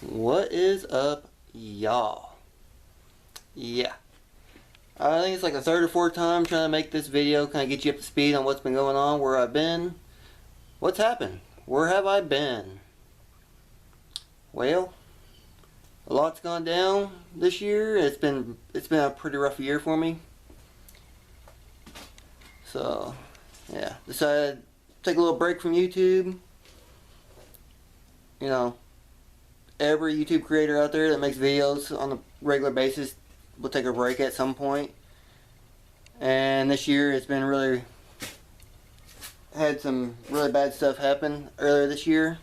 What is up, y'all? Yeah, I think it's like the third or fourth time trying to make this video, kind of get you up to speed on what's been going on, where I've been, what's happened, where have I been? Well, a lot's gone down this year. It's been a pretty rough year for me. So, yeah, decided to take a little break from YouTube. You know, every YouTube creator out there that makes videos on a regular basis will take a break at some point. And this year it's been really had some really bad stuff happen earlier this year.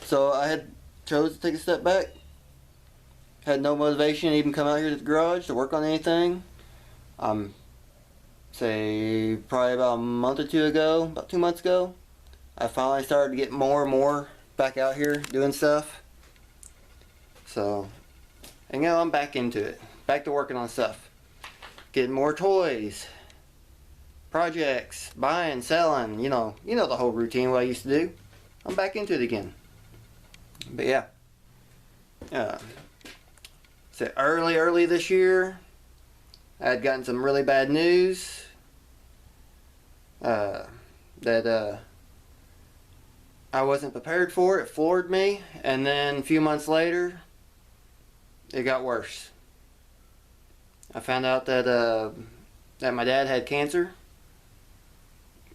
So I had chose to take a step back. Had no motivation to even come out here to the garage to work on anything. Say probably about a month or two ago, about 2 months ago, I finally started to get more and more back out here doing stuff. So, and now I'm back into it. Back to working on stuff. Getting more toys, projects, buying, selling, you know the whole routine what I used to do. I'm back into it again. But yeah. So early this year, I had gotten some really bad news that I wasn't prepared for. It floored me, and then a few months later, it got worse. I found out that my dad had cancer.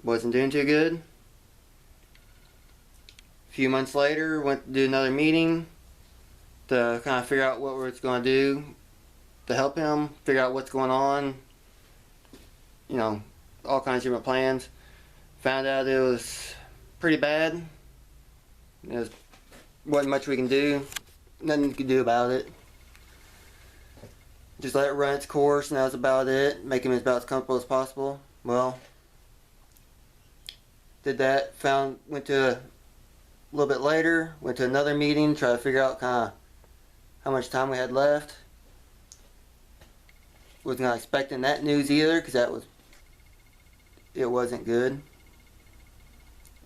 Wasn't doing too good. A few months later, went to do another meeting to kind of figure out what we're going to do to help him, figure out what's going on. You know, all kinds of different plans. Found out it was pretty bad. There wasn't much we can do. Nothing we could do about it. Just let it run its course, and that was about it. Make him about as comfortable as possible. Well, did that. Went to a little bit later. Went to another meeting, try to figure out kind of how much time we had left. Was not expecting that news either, because it wasn't good.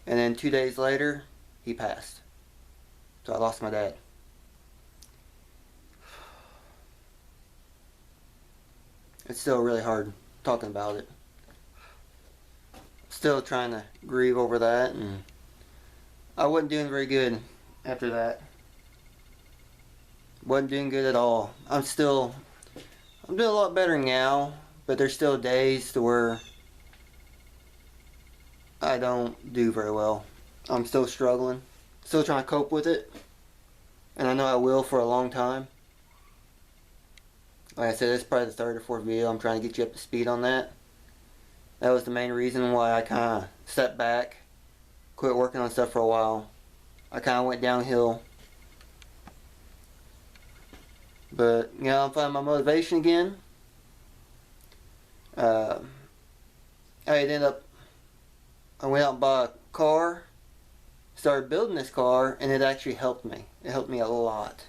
And then 2 days later, he passed. So I lost my dad. It's still really hard talking about it. Still trying to grieve over that, and I wasn't doing very good after that. Wasn't doing good at all. I'm doing a lot better now, but there's still days to where I don't do very well. I'm still struggling. Still trying to cope with it. And I know I will for a long time. Like I said, this is probably the third or fourth video. I'm trying to get you up to speed on that. That was the main reason why I kind of stepped back. Quit working on stuff for a while. I kind of went downhill. But, you know, I'm finding my motivation again. I went out and bought a car. Started building this car, and it actually helped me. It helped me a lot.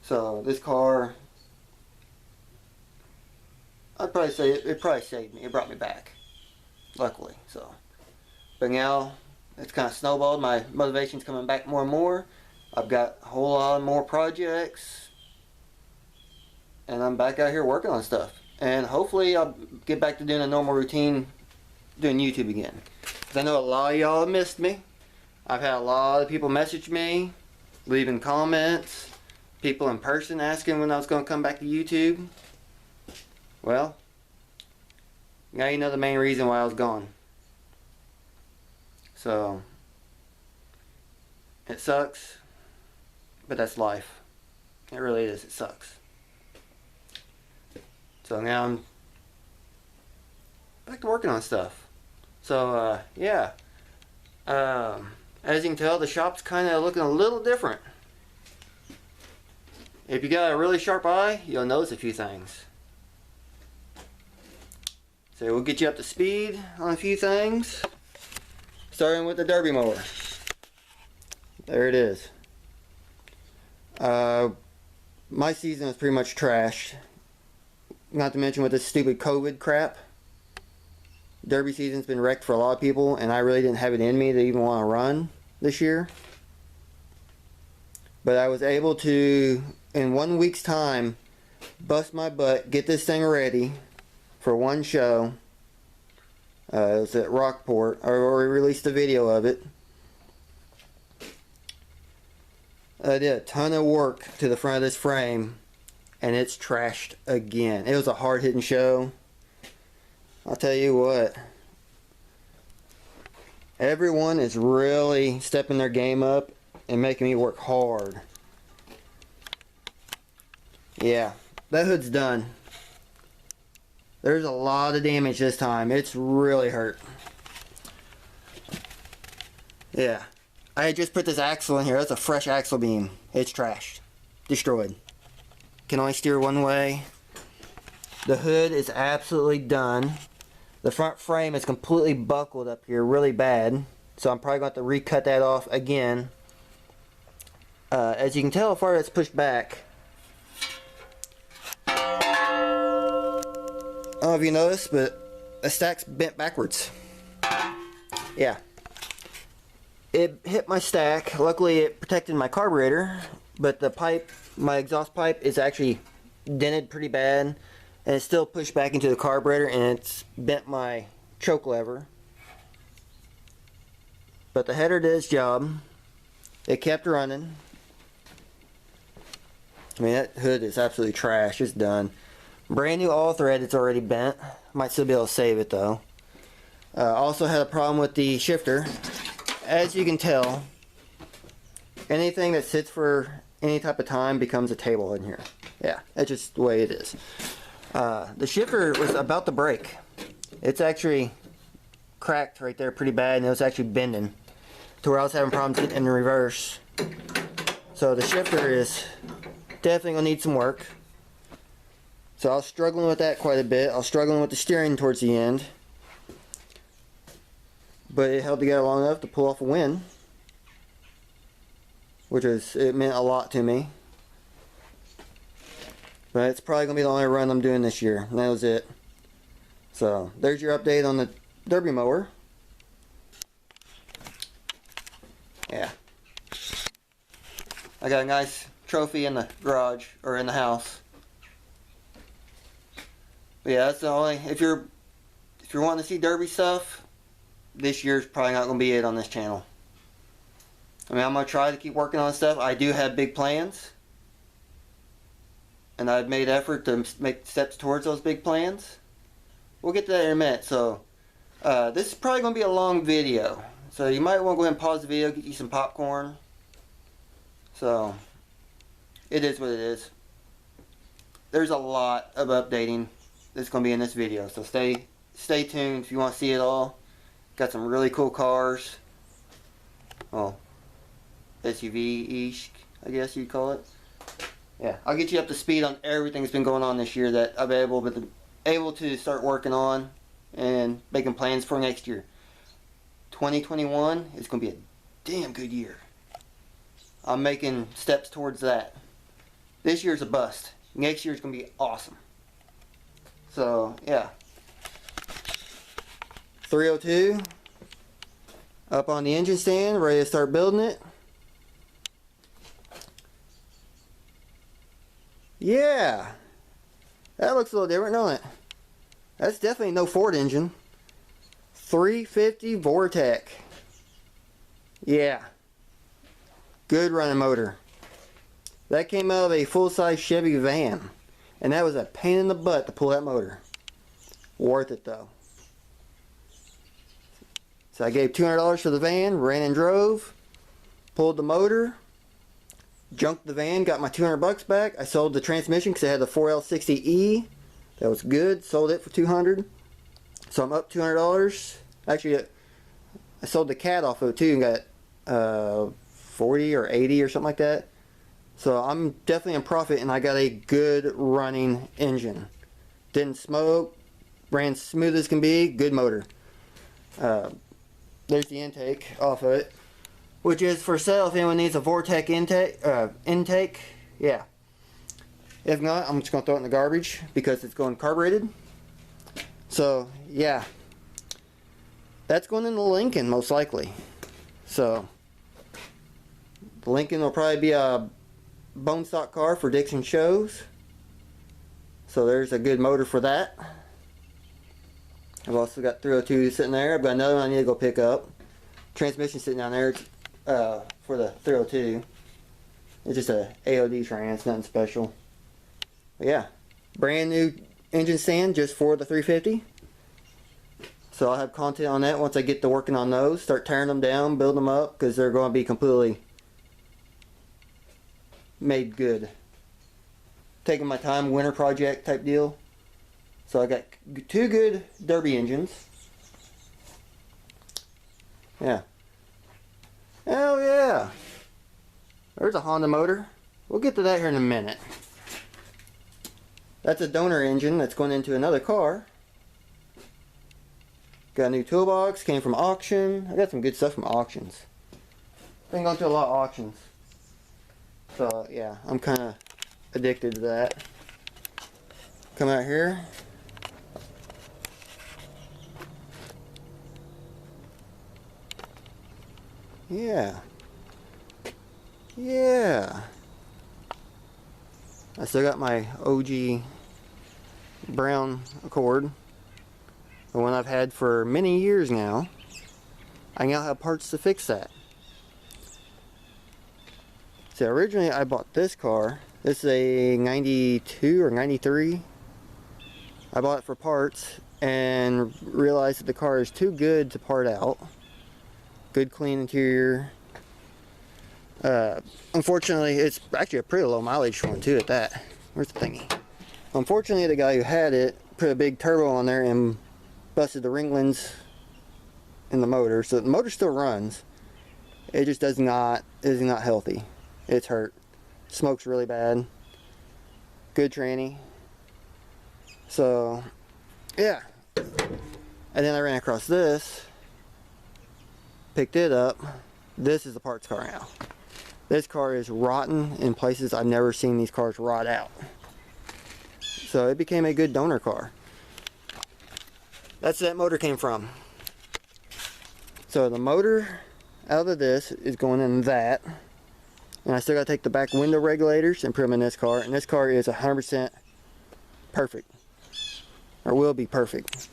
So, this car, I'd probably say it probably saved me. It brought me back. Luckily, so. But now, it's kind of snowballed. My motivation's coming back more and more. I've got a whole lot more projects. And I'm back out here working on stuff. And hopefully I'll get back to doing a normal routine, doing YouTube again. Because I know a lot of y'all have missed me. I've had a lot of people message me, leaving comments, people in person asking when I was going to come back to YouTube. Well, now you know the main reason why I was gone. So, it sucks, but that's life. It really is. It sucks. So now I'm back to working on stuff. So, yeah. As you can tell, the shop's kind of looking a little different. If you got a really sharp eye, you'll notice a few things. So we'll get you up to speed on a few things. Starting with the derby mower. There it is. My season is pretty much trashed. Not to mention with this stupid COVID crap. Derby season's been wrecked for a lot of people, and I really didn't have it in me to even want to run this year. But I was able to, in 1 week's time, bust my butt, get this thing ready for one show. It was at Rockport. I already released a video of it. I did a ton of work to the front of this frame, and it's trashed again. It was a hard-hitting show. I'll tell you what, everyone is really stepping their game up and making me work hard. Yeah, that hood's done. There's a lot of damage this time. It's really hurt. Yeah. I had just put this axle in here. That's a fresh axle beam. It's trashed. Destroyed. Can only steer one way. The hood is absolutely done. The front frame is completely buckled up here really bad. So I'm probably going to have to recut that off again. As you can tell how far it's pushed back. I don't know if you noticed, but the stack's bent backwards. Yeah. It hit my stack. Luckily it protected my carburetor, but the pipe, my exhaust pipe, is actually dented pretty bad, and it's still pushed back into the carburetor, and it's bent my choke lever. But the header did its job. It kept running. I mean, that hood is absolutely trash. It's done. Brand new all thread. It's already bent. Might still be able to save it though. Also had a problem with the shifter. As you can tell, anything that sits for any type of time becomes a table in here. Yeah, that's just the way it is. The shifter was about to break. It's actually cracked right there pretty bad, and it was actually bending to where I was having problems getting in reverse. So the shifter is definitely going to need some work. So I was struggling with that quite a bit. I was struggling with the steering towards the end. But it held together long enough to pull off a win. It meant a lot to me. But it's probably going to be the only run I'm doing this year. And that was it. So there's your update on the Derby mower. Yeah. I got a nice trophy in the garage, or in the house. But yeah, that's the only, if you're wanting to see Derby stuff, this year's probably not going to be it on this channel. I mean, I'm going to try to keep working on stuff. I do have big plans, and I've made effort to make steps towards those big plans. We'll get to that in a minute. So this is probably going to be a long video, so you might want to go ahead and pause the video, get you some popcorn. So it is what it is. There's a lot of updating that's going to be in this video, so stay tuned if you want to see it all. Got some really cool cars. Well, SUV-ish, I guess you'd call it. Yeah, I'll get you up to speed on everything that's been going on this year that I've been able to start working on and making plans for next year. 2021 is going to be a damn good year. I'm making steps towards that. This year's a bust. Next year's going to be awesome. So, yeah. 302 up on the engine stand, ready to start building it. Yeah, that looks a little different, don't it? That's definitely no Ford engine. 350 Vortec. Yeah, good running motor. That came out of a full-size Chevy van, and that was a pain in the butt to pull that motor. Worth it though. So I gave $200 for the van, ran and drove, pulled the motor, junked the van, got my 200 bucks back. I sold the transmission because it had the 4L60E. That was good. Sold it for $200. So I'm up $200. Actually, I sold the cat off of it too and got 40 or 80 or something like that. So I'm definitely in profit, and I got a good running engine. Didn't smoke, ran smooth as can be, good motor. There's the intake off of it, which is for sale if anyone needs a Vortec intake. Yeah. If not, I'm just going to throw it in the garbage because it's going carbureted. So, yeah. That's going in the Lincoln, most likely. So, the Lincoln will probably be a bone stock car for Dixon shows. So there's a good motor for that. I've also got 302 sitting there. I've got another one I need to go pick up. Transmission sitting down there for the 302. It's just a AOD trans, nothing special. But yeah, brand new engine stand just for the 350. So I'll have content on that once I get to working on those. Start tearing them down, build them up, because they're going to be completely made good. Taking my time, winter project type deal. So I got 2 good derby engines. Yeah. Hell yeah. There's a Honda motor. We'll get to that here in a minute. That's a donor engine that's going into another car. Got a new toolbox, came from auction. I got some good stuff from auctions. Been going to a lot of auctions. So yeah, I'm kind of addicted to that. Come out here. Yeah. Yeah. I still got my OG brown Accord. The one I've had for many years now. I now have parts to fix that. So originally I bought this car. This is a 92 or 93. I bought it for parts and realized that the car is too good to part out. Good clean interior. Unfortunately, it's actually a pretty low mileage one too at that. Where's the thingy? Unfortunately, the guy who had it put a big turbo on there and busted the ringlings in the motor. So the motor still runs. It just is not healthy. It's hurt. Smokes really bad. Good tranny. So, yeah. And then I ran across this. Picked it up. This is the parts car now. This car is rotten in places I've never seen these cars rot out. So it became a good donor car. That's where that motor came from. So the motor out of this is going in that. And I still got to take the back window regulators and put them in this car. And this car is 100% perfect. Or will be perfect.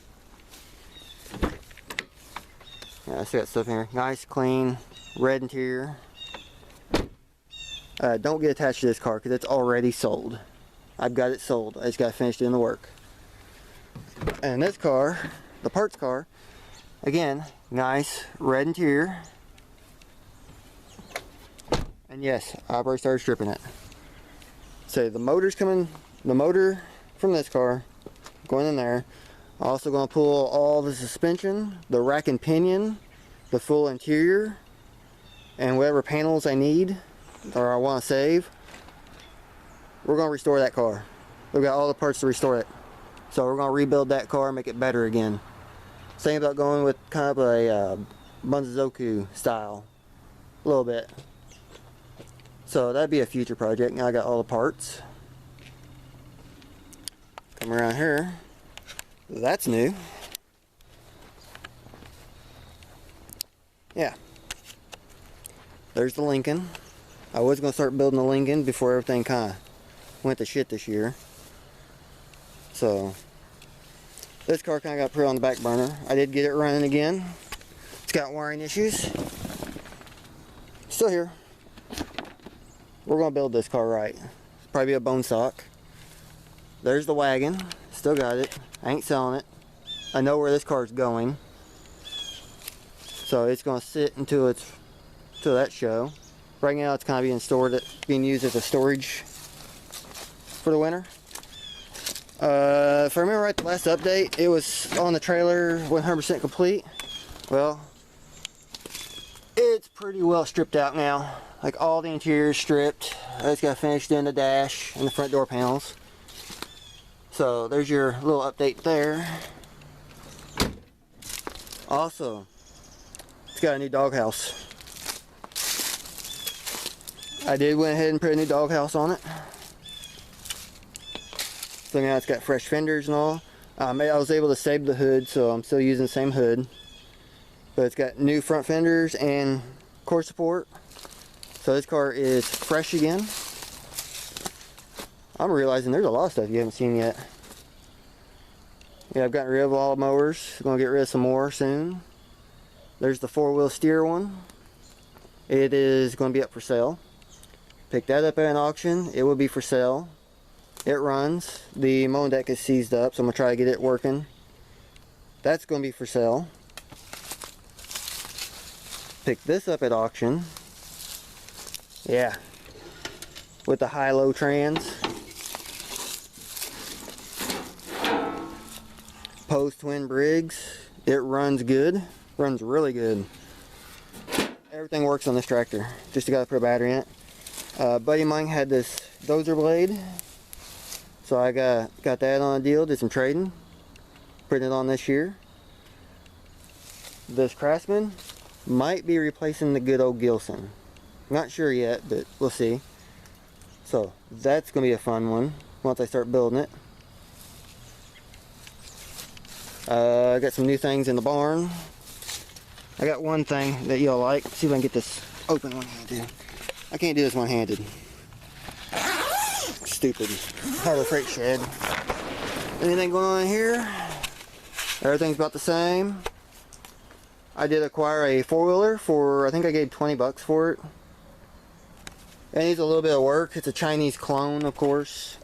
Yeah, I still got stuff in here. Nice, clean, red interior. Don't get attached to this car because it's already sold. I've got it sold. I just got to finish doing the work. And this car, the parts car, again, nice, red interior. And yes, I've already started stripping it. So the motor's coming, the motor from this car, going in there. Also going to pull all the suspension, the rack and pinion, the full interior, and whatever panels I need or I want to save. We're going to restore that car. We've got all the parts to restore it. So we're going to rebuild that car and make it better again. Same about going with kind of a Bunzazoku style. A little bit. So that'd be a future project. Now I got all the parts. Come around here. That's new. Yeah. There's the Lincoln. I was going to start building the Lincoln before everything kind of went to shit this year. So, this car kind of got put on the back burner. I did get it running again. It's got wiring issues. Still here. We're going to build this car right. Probably be a bone stock. There's the wagon. Still got it. I ain't selling it. I know where this car is going. So it's going to sit until that show. Right now it's kind of being used as a storage for the winter. If I remember right, the last update, it was on the trailer 100% complete. Well, it's pretty well stripped out now. Like all the interior is stripped. I just got finished doing the dash and the front door panels. So there's your little update there. Also, it's got a new doghouse. I did went ahead and put a new doghouse on it. So now it's got fresh fenders and all. I was able to save the hood, so I'm still using the same hood. But it's got new front fenders and core support. So this car is fresh again. I'm realizing there's a lot of stuff you haven't seen yet. Yeah, I've gotten rid of all the mowers. Gonna get rid of some more soon. There's the 4-wheel steer one. It is going to be up for sale. Picked that up at an auction. It will be for sale. It runs. The mowing deck is seized up, so I'm going to try to get it working. That's going to be for sale. Picked this up at auction. Yeah. With the high-low trans. Post twin Briggs. It runs good. Runs really good. Everything works on this tractor. Just got to put a battery in it. Buddy of mine had this dozer blade, so I got that on a deal. Did some trading. Putting it on this year. This Craftsman might be replacing the good old Gilson. Not sure yet, but we'll see. So that's gonna be a fun one once I start building it. I got some new things in the barn. I got one thing that you'll like. See if I can get this open one-handed. I can't do this one-handed. Stupid. Harbor Freight shed. Anything going on here? Everything's about the same. I did acquire a 4-wheeler for, I think I gave 20 bucks for it. It needs a little bit of work. It's a Chinese clone, of course.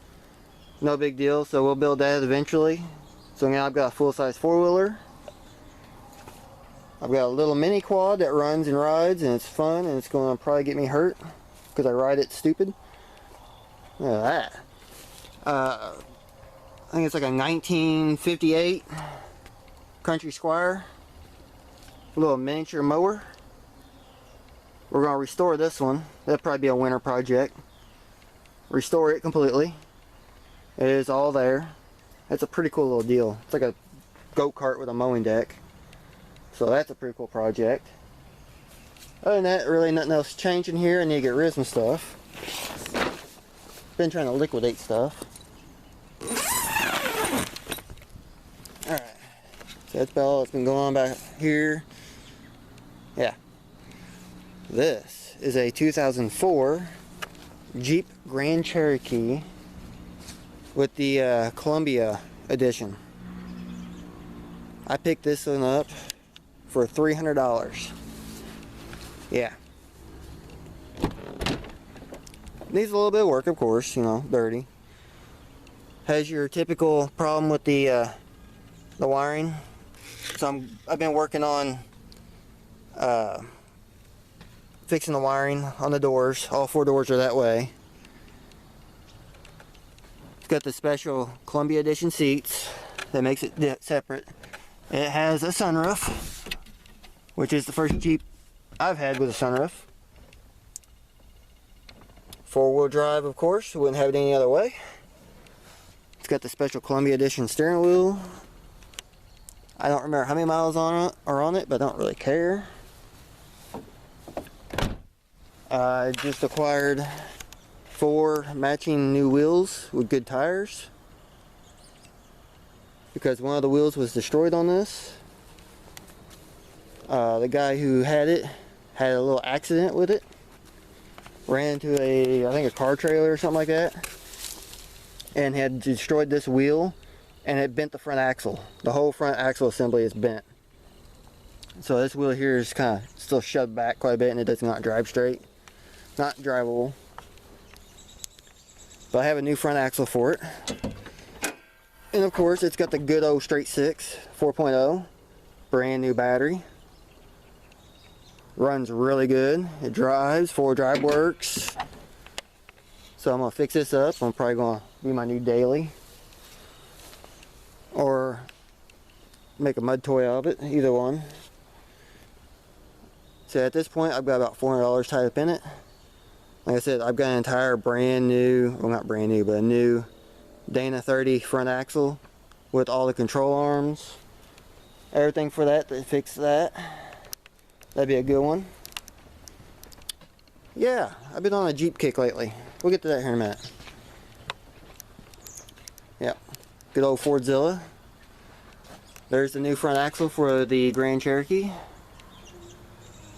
No big deal, so we'll build that eventually. So now I've got a full-size 4-wheeler. I've got a little mini quad that runs and rides, and it's fun, and it's going to probably get me hurt because I ride it stupid. Look at that. I think it's like a 1958 Country Squire. A little miniature mower. We're going to restore this one. That'll probably be a winter project. Restore it completely. It is all there. It's a pretty cool little deal. It's like a go-kart with a mowing deck. So that's a pretty cool project. Other than that, really nothing else changing here. I need to get rid of some stuff. Been trying to liquidate stuff. Alright. So that's about all that's been going on back here. Yeah. This is a 2004 Jeep Grand Cherokee with the Columbia edition. I picked this one up for $300. Yeah. Needs a little bit of work, of course, you know, dirty. Has your typical problem with the wiring. So I've been working on fixing the wiring on the doors. All 4 doors are that way. It's got the special Columbia edition seats that makes it separate. It has a sunroof, which is the first Jeep I've had with a sunroof. 4-wheel drive, of course. Wouldn't have it any other way. It's got the special Columbia edition steering wheel. I don't remember how many miles are on it, but I don't really care. I just acquired 4 matching new wheels with good tires, because one of the wheels was destroyed on this. The guy who had it had a little accident with it. Ran into I think a car trailer or something like that, and had destroyed this wheel, and it bent the front axle. The whole front axle assembly is bent. So this wheel here is kind of still shoved back quite a bit, and it does not drive straight. Not drivable. But I have a new front axle for it. And of course, it's got the good old straight 6 4.0. Brand new battery. Runs really good. It drives. 4-drive works. So I'm going to fix this up. I'm probably going to be my new daily. Or make a mud toy out of it. Either one. So at this point, I've got about $400 tied up in it. Like I said, I've got an entire brand new, well not brand new, but a new Dana 30 front axle with all the control arms. Everything for that to fix that. That'd be a good one. Yeah, I've been on a Jeep kick lately. We'll get to that here in a minute. Yep, good old Fordzilla. There's the new front axle for the Grand Cherokee.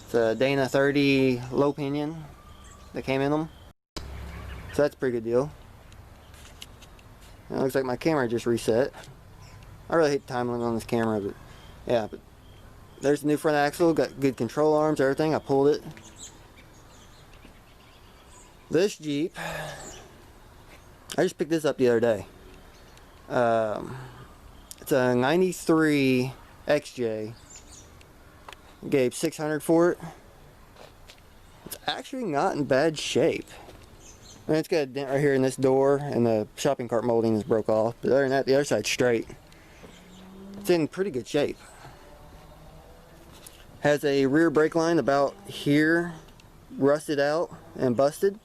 It's a Dana 30 low pinion that came in them. So that's a pretty good deal. It looks like my camera just reset. I really hate the time limit on this camera, but yeah. But there's the new front axle. Got good control arms, everything. I pulled it. This Jeep, I just picked this up the other day. It's a 93 XJ. Gave 600 for it. It's actually not in bad shape. I mean, it's got a dent right here in this door, and the shopping cart molding is broke off. But other than that, the other side's straight. It's in pretty good shape. Has a rear brake line about here, rusted out and busted.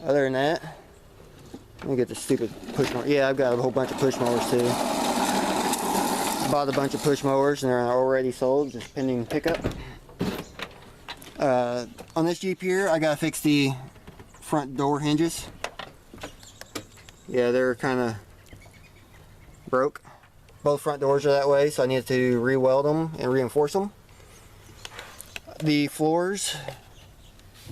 Other than that, let me get the stupid push mower. Yeah, I've got a whole bunch of push mowers too. Bought a bunch of push mowers and they're already sold, just pending pickup. On this Jeep here, I gotta fix the front door hinges. Yeah, they're kind of broke. Both front doors are that way, so I need to re-weld them and reinforce them. The floors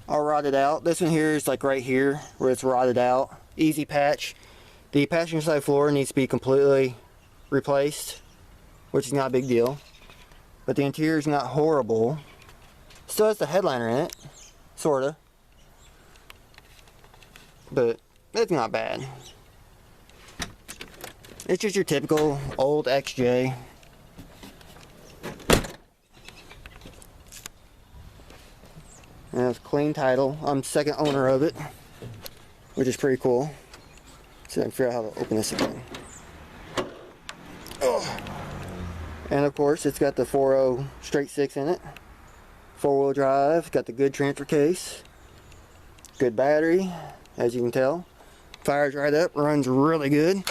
are rotted out. This one here is like right here where it's rotted out. Easy patch. The passenger side floor needs to be completely replaced, which is not a big deal. But the interior is not horrible. Still has the headliner in it, sorta. But it's not bad. It's just your typical old XJ. And it's clean title. I'm second owner of it, which is pretty cool. So I can figure out how to open this again. Oh. And of course, it's got the 4.0 straight six in it. 4-wheel drive. Got the good transfer case. Good battery, as you can tell. Fires right up. Runs really good.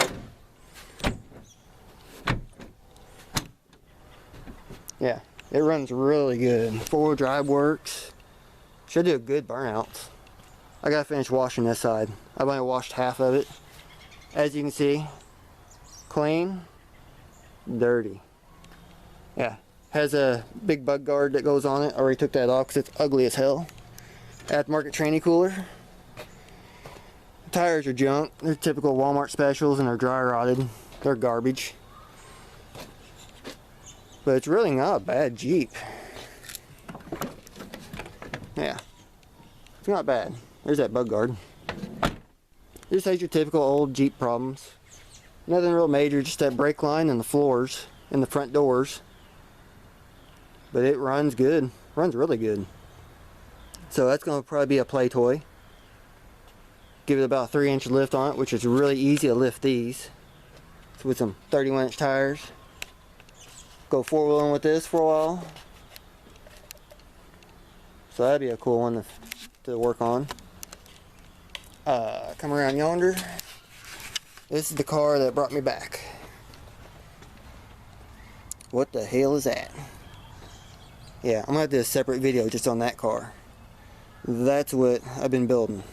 Yeah, it runs really good. 4-wheel drive works. Should do a good burnout. I gotta finish washing this side. I've only washed half of it. As you can see, clean, dirty. Yeah, has a big bug guard that goes on it. I already took that off because it's ugly as hell. Aftermarket tranny cooler. The tires are junk. They're typical Walmart specials and they're dry rotted. They're garbage. But it's really not a bad Jeep. Yeah, it's not bad. There's that bug guard. Just has your typical old Jeep problems. Nothing real major, just that brake line and the floors and the front doors. But it runs good. Runs really good. So that's going to probably be a play toy. Give it about a 3-inch lift on it, which is really easy to lift these. So with some 31-inch tires. Go 4-wheeling with this for a while. So that'd be a cool one to work on. Come around yonder. This is the car that brought me back. What the hell is that? Yeah, I'm gonna have to do a separate video just on that car. That's what I've been building.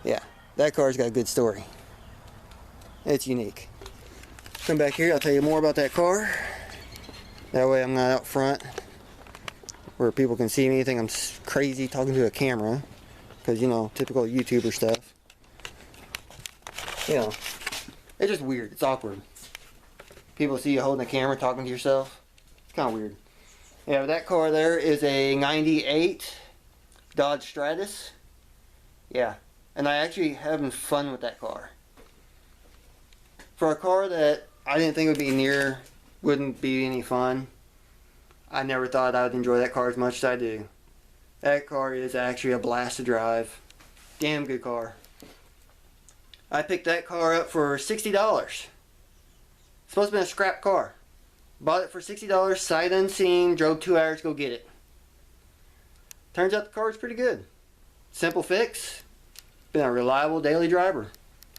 Yeah, that car's got a good story. It's unique. Come back here, I'll tell you more about that car. That way I'm not out front where people can see me. They think I'm crazy talking to a camera. Because, you know, typical YouTuber stuff. You know, it's just weird. It's awkward. People see you holding a camera talking to yourself. It's kind of weird. Yeah, but that car there is a 98 Dodge Stratus. Yeah, and I actually having fun with that car. For a car that I didn't think wouldn't be any fun, I never thought I would enjoy that car as much as I do. That car is actually a blast to drive. Damn good car. I picked that car up for $60. It's supposed to be a scrap car. Bought it for $60, sight unseen, drove 2 hours to go get it. Turns out the car is pretty good. Simple fix. Been a reliable daily driver.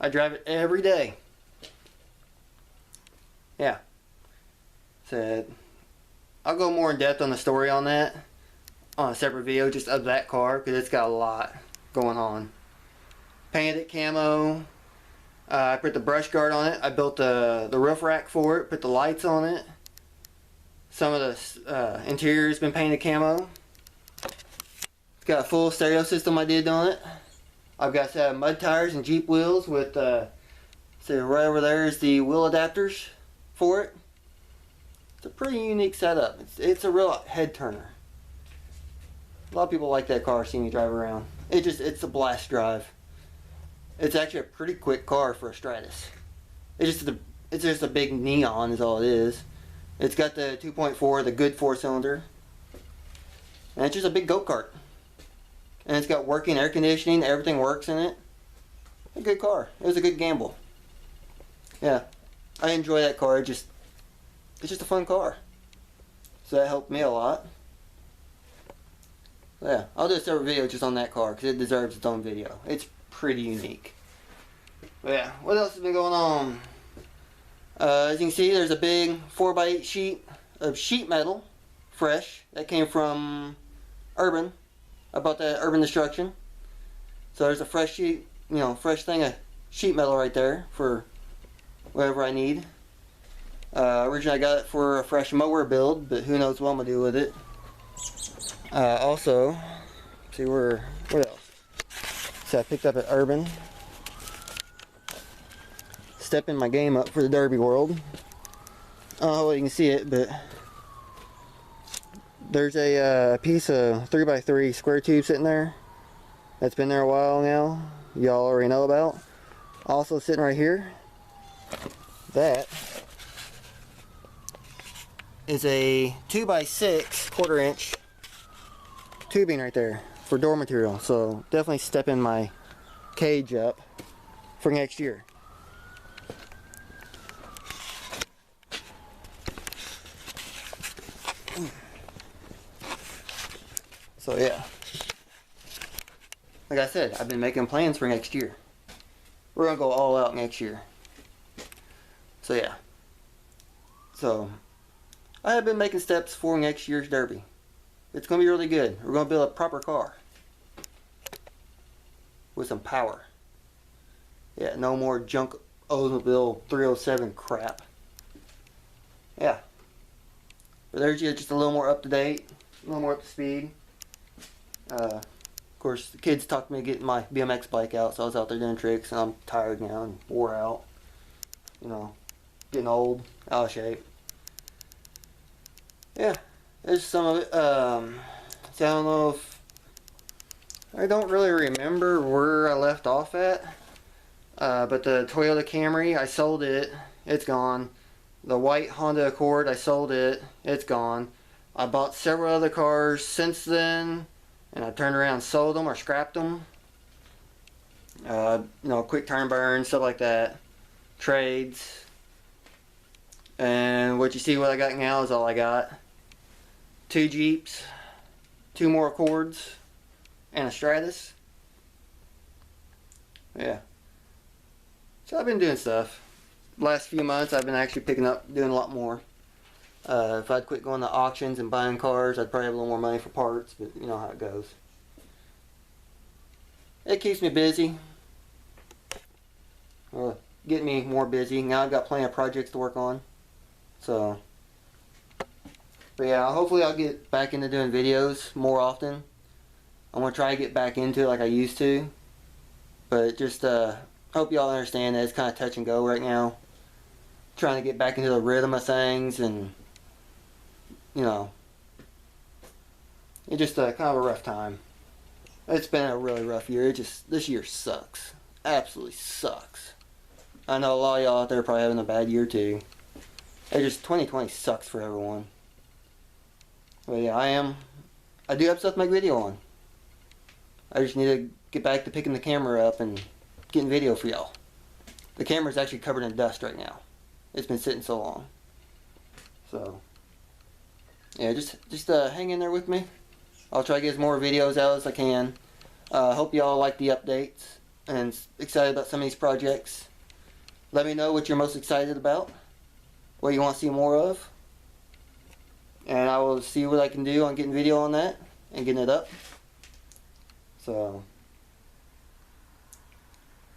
I drive it every day. Yeah. So I'll go more in depth on the story on that on a separate video just of that car because it's got a lot going on. Painted it camo. I put the brush guard on it. I built the roof rack for it. Put the lights on it. Some of the interior has been painted camo. It's got a full stereo system I did on it. I've got a set of mud tires and Jeep wheels with, see right over there is the wheel adapters for it. It's a pretty unique setup. It's a real head turner. A lot of people like that car, seeing me drive around. It's a blast drive. It's actually a pretty quick car for a Stratus. It's just a big neon is all it is. It's got the 2.4, the good 4-cylinder. And it's just a big go-kart. And it's got working air conditioning, everything works in it. A good car. It was a good gamble. Yeah. I enjoy that car. It's just a fun car. So that helped me a lot. Yeah, I'll do a separate video just on that car because it deserves its own video. It's pretty unique. But yeah, what else has been going on? As you can see, there's a big 4x8 sheet of sheet metal, fresh, that came from Urban. I bought that at Urban Destruction. So there's a fresh sheet, fresh thing of sheet metal right there for whatever I need. Originally I got it for a fresh mower build, but who knows what I'm going to do with it. Also, see what else? So I picked up at Urban. Stepping my game up for the Derby World. I don't know what you can see it, but there's a piece of 3x3 square tube sitting there. That's been there a while now. Y'all already know about. Also sitting right here. That is a 2x6 1/4-inch tubing right there for door material. So definitely stepping my cage up for next year. So yeah, like I said, I've been making plans for next year. We're gonna go all out next year. So yeah, so I have been making steps for next year's Derby. It's gonna be really good. We're gonna build a proper car with some power. Yeah, no more junk Oldsmobile 307 crap. Yeah, but there's just a little more up to date, a little more up to speed. Of course, the kids talked me getting my BMX bike out, so I was out there doing tricks, and I'm tired now and wore out. Getting old, out of shape. Yeah, there's some of it. See, I don't know if I don't really remember where I left off at, but the Toyota Camry, I sold it. It's gone. The white Honda Accord, I sold it. It's gone. I bought several other cars since then. And I turned around and sold them or scrapped them. Quick turn burn, stuff like that. Trades. And what you see what I got now is all I got. 2 Jeeps, 2 more Accords, and a Stratus. Yeah. So I've been doing stuff. Last few months I've been actually picking up, doing a lot more. If I'd quit going to auctions and buying cars, I'd probably have a little more money for parts, but you know how it goes. It keeps me busy. Getting me more busy. Now I've got plenty of projects to work on. So, but yeah, hopefully I'll get back into doing videos more often. I'm going to try to get back into it like I used to. But just hope y'all understand that it's kind of touch and go right now. Trying to get back into the rhythm of things, and it's just kind of a rough time. It's been a really rough year. This year sucks. Absolutely sucks. I know a lot of y'all out there probably having a bad year too. 2020 sucks for everyone. But yeah, I do have stuff to make video on. I just need to get back to picking the camera up and getting video for y'all. The camera's actually covered in dust right now. It's been sitting so long. So yeah, just hang in there with me. I'll try to get as more videos out as I can. Hope y'all like the updates and excited about some of these projects. Let me know what you're most excited about, what you want to see more of, and I will see what I can do on getting video on that and getting it up. So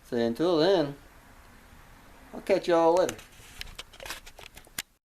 until then, I'll catch y'all later.